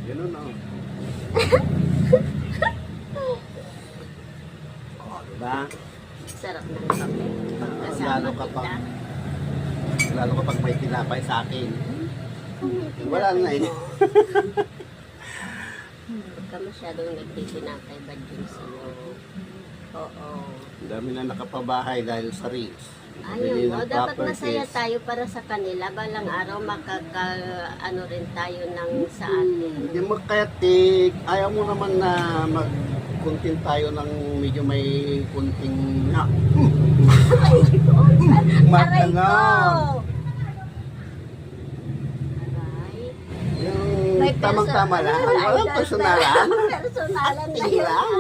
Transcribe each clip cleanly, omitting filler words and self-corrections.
Ganun o. Oh, diba? Sarap ng kape. Pagkasama Lalo kapag, kita. lalo kapag may tinapay sa akin. Tinapay Wala na eh. mo. Huwag ka masyadong nagtitinapay ba dun sa'yo? Oo. Ang dami na nakapabahay dahil sa reels. Bili Ayun, ng dapat properties. masaya tayo para sa kanila. Balang araw ano rin tayo ng sa atin. Hindi mo kayatig. Ayaw mo naman na mag-content tayo ng medyo may kunting na. Aray ko! Aray ko! Maganon. Aray. Yung May tamang-tama lang. Walang personalan. Personalan na Acting yun. lang.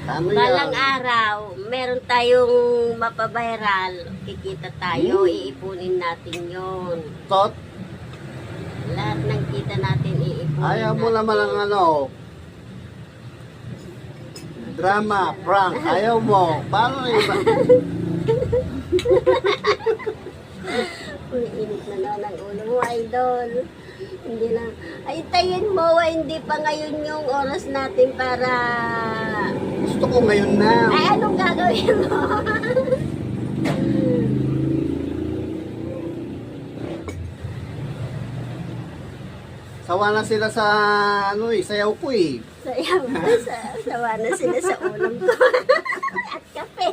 Ano Balang yan? araw, meron tayong mapaviral. Kikita tayo, iipunin natin yon. Tot, Lahat ng kita natin iipunin ayaw mo natin. naman ang ano. Drama, prank, ayaw mo. Paano na iba? Uy, init na naman ang ulo mo, idol. Hindi na. Ay, tayin mo, hindi pa ngayon yung oras natin para... Gusto ko ngayon na. Ay, anong gagawin mo? Sawa na sila sa ano eh, sayaw ko eh. Sawa na sila sa ulam ko. At kape.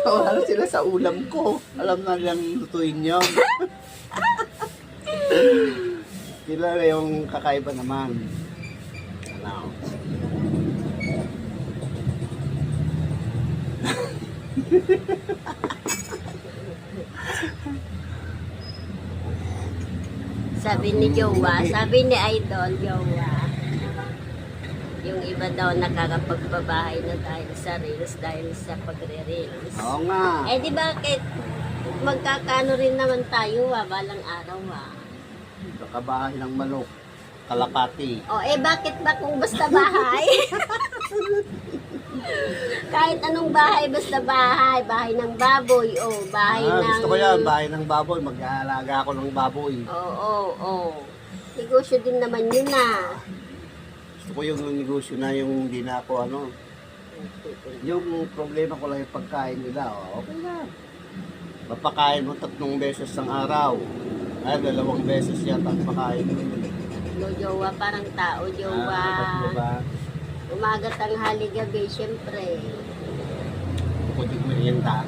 Sawa na sila sa ulam ko. Alam na lang lutuin yun. Sila yung kakaiba naman. Ano? Sabi ni Jowa, sabi ni Idol, Jowa, yung iba daw nakakapagbabahay na dahil sa reels, dahil sa pagre-reels. Oo nga. Eh di bakit magkakano rin naman tayo balang araw Kakabahay ng manok. Kalapati. O eh bakit ba kung basta bahay? Kahit anong bahay, basta bahay. Bahay ng baboy, o bahay ng... Gusto ko yan, bahay ng baboy. Mag-aalaga ako ng baboy. Oo. Negosyo din naman yun Gusto ko yung negosyo na yung hindi na ako ano. Yung problema ko lang yung pagkain nila. Okay na. Mapakain mo 3 beses ng araw. Ay, 2 beses yata ang pakain mo. Jowa, parang tao, Jowa. Diba? Umaga, tanghali, gabi, syempre. Bukod yung merienda.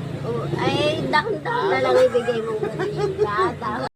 Ay, dahon-dahon na lang ibigay mong merienda.